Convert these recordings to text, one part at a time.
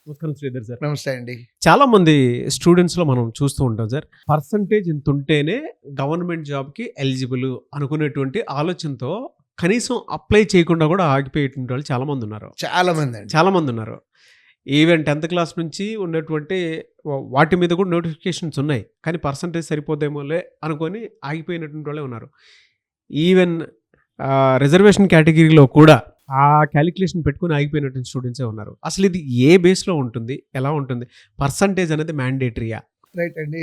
నమస్కారం శ్రీధర్ సార్. నమస్తే అండి. చాలా మంది స్టూడెంట్స్లో మనం చూస్తూ ఉంటాం సార్, పర్సంటేజ్ ఇంత ఉంటేనే గవర్నమెంట్ జాబ్కి ఎలిజిబుల్ అనుకునేటువంటి ఆలోచనతో కనీసం అప్లై చేయకుండా కూడా ఆగిపోయేటువంటి వాళ్ళు చాలా మంది ఉన్నారు. చాలా మంది ఉన్నారు. ఈవెన్ 10th క్లాస్ నుంచి ఉన్నటువంటి వాటి మీద కూడా నోటిఫికేషన్స్ ఉన్నాయి, కానీ పర్సంటేజ్ సరిపోదేమోలే అనుకొని ఆగిపోయినటువంటి వాళ్ళే ఉన్నారు. ఈవెన్ రిజర్వేషన్ కేటగిరీలో కూడా ఆ క్యాలిక్యులేషన్ పెట్టుకుని ఆగిపోయినటువంటి స్టూడెంట్సే ఉన్నారు. అసలు ఇది ఏ బేస్లో ఉంటుంది, ఎలా ఉంటుంది? పర్సంటేజ్ అనేది మ్యాండేటరీయా? రైట్ అండి.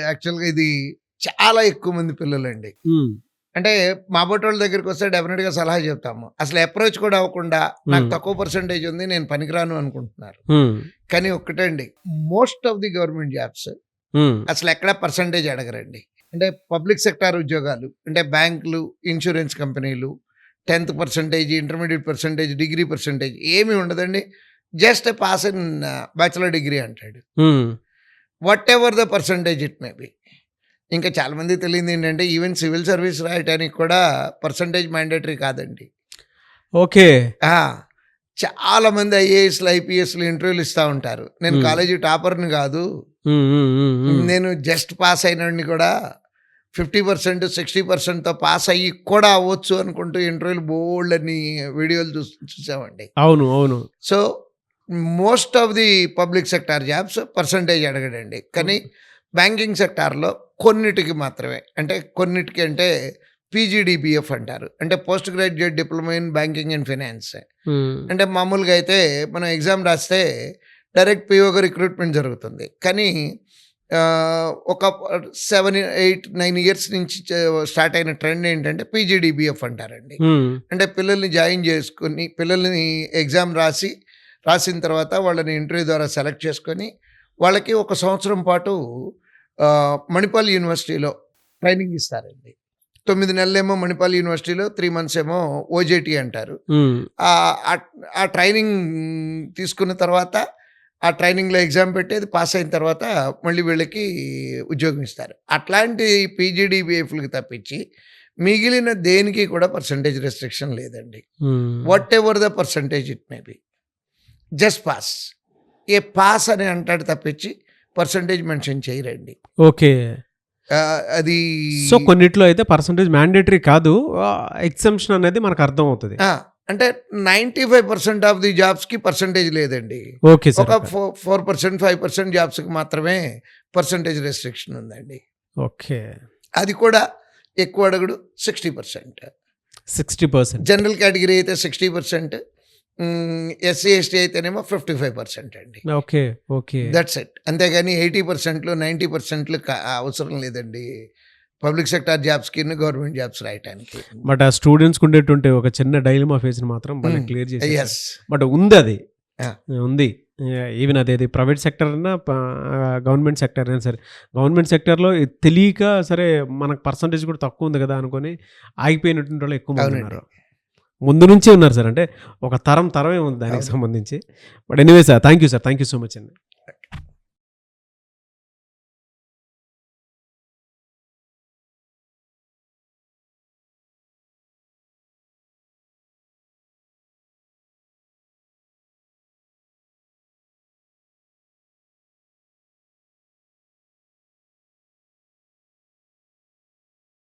యాక్చువల్గా ఇది చాలా ఎక్కువ మంది పిల్లలండి. అంటే మా బోటోళ్ళ దగ్గరికి వస్తే డెఫినెట్గా సలహా చెప్తాము. అసలు అప్రోచ్ కూడా అవ్వకుండా నాకు తక్కువ పర్సంటేజ్ ఉంది, నేను పనికిరాను అనుకుంటున్నారు. కానీ ఒక్కటండి, most of the government jobs అసలు ఎక్కడ పర్సంటేజ్ అడగరండి. అంటే పబ్లిక్ సెక్టార్ ఉద్యోగాలు అంటే బ్యాంకులు, ఇన్సూరెన్స్ కంపెనీలు 10th percentage, intermediate percentage, degree percentage ఏమీ ఉండదండి. Just pass in bachelor degree అంటాడు. Whatever the percentage it may be. ఇంకా చాలామంది తెలియదు ఏంటంటే ఈవెన్ సివిల్ సర్వీస్ రాయటానికి కూడా పర్సంటేజ్ మ్యాండేటరీ కాదండి. ఓకే. చాలామంది ఐఏఎస్లు, ఐపీఎస్లు ఇంటర్వ్యూలు ఇస్తూ ఉంటారు. నేను కాలేజీ టాపర్ని కాదు, నేను జస్ట్ పాస్ అయినని కూడా 50%, 60%తో పాస్ అయ్యి కూడా అవ్వచ్చు అనుకుంటూ ఇంటర్వ్యూలు బోల్డ్ అని వీడియోలు చూసామండి. అవును. So most of the public sector jobs percentage అడగడండి. కానీ బ్యాంకింగ్ సెక్టార్లో కొన్నిటికి మాత్రమే, అంటే కొన్నిటికి అంటే పీజీడీబీఎఫ్ అంటారు, అంటే post graduate diploma in banking and finance. అంటే మామూలుగా అయితే మనం ఎగ్జామ్ రాస్తే డైరెక్ట్ పిఓగా రిక్రూట్మెంట్ జరుగుతుంది. కానీ ఒక 7, 8, 9 ఇయర్స్ నుంచి స్టార్ట్ అయిన ట్రెండ్ ఏంటంటే పీజీడీబీఎఫ్ అంటారండి. అంటే పిల్లల్ని జాయిన్ చేసుకుని పిల్లల్ని ఎగ్జామ్ రాసిన తర్వాత వాళ్ళని ఇంటర్వ్యూ ద్వారా సెలెక్ట్ చేసుకొని వాళ్ళకి 1 సంవత్సరం పాటు మణిపాల్ యూనివర్సిటీలో ట్రైనింగ్ ఇస్తారండి. 9 నెలలేమో మణిపాల్ యూనివర్సిటీలో, 3 months ఏమో ఓజేటీ అంటారు. ఆ ట్రైనింగ్ తీసుకున్న తర్వాత ఆ ట్రైనింగ్లో ఎగ్జామ్ పెట్టి అది పాస్ అయిన తర్వాత మళ్ళీ వీళ్ళకి ఉద్యోగం ఇస్తారు. అట్లాంటి పీజీడీబీఎఫ్లకి తప్పించి మిగిలిన దేనికి కూడా పర్సంటేజ్ రెస్ట్రిక్షన్ లేదండి. What ever the percentage it may B, just pass. A pass అని అంటాడు తప్పించి పర్సంటేజ్ మెన్షన్ చేయరండి. ఓకే. అది సో కొన్నిట్లో అయితే పర్సంటేజ్ మ్యాండేటరీ కాదు, ఎగ్జంప్షన్ అనేది మనకు అర్థం అవుతుంది. అంటే 95% ఆఫ్ ది జాబ్స్కి పర్సంటేజ్ లేదండి. ఓకే. ఒక 4%, 5% జాబ్స్కి మాత్రమే పర్సంటేజ్ రెస్ట్రిక్షన్ ఉందండి. ఓకే. అది కూడా ఎక్కువ అడగడు, 60%. జనరల్ కేటగిరీ అయితే 60%, ఎస్సీ ఎస్టీ అయితేనేమో 55% అండి. ఓకే. That's it. అంతేగాని 80%, 90% అవసరం లేదండి పబ్లిక్ సెక్టార్ జాబ్స్కి, గవర్నమెంట్ జాబ్స్ రాయటానికి. బట్ ఆ స్టూడెంట్స్కి ఉండేటువంటి ఒక చిన్న డైలమా ఫేస్ని మాత్రం క్లియర్ చేసి, బట్ ఉంది, అది ఉంది. ఈవెన్ అదేది ప్రైవేట్ సెక్టర్ అయినా గవర్నమెంట్ సెక్టర్ అయినా సరే, గవర్నమెంట్ సెక్టర్లో తెలియక సరే మనకు పర్సంటేజ్ కూడా తక్కువ ఉంది కదా అనుకొని ఆగిపోయినటువంటి వాళ్ళు ఎక్కువ మంది ఉన్నారు. ముందు నుంచే ఉన్నారు సార్, అంటే ఒక తరమే ఉంది దానికి సంబంధించి. But anyway sir, thank you so much అండి.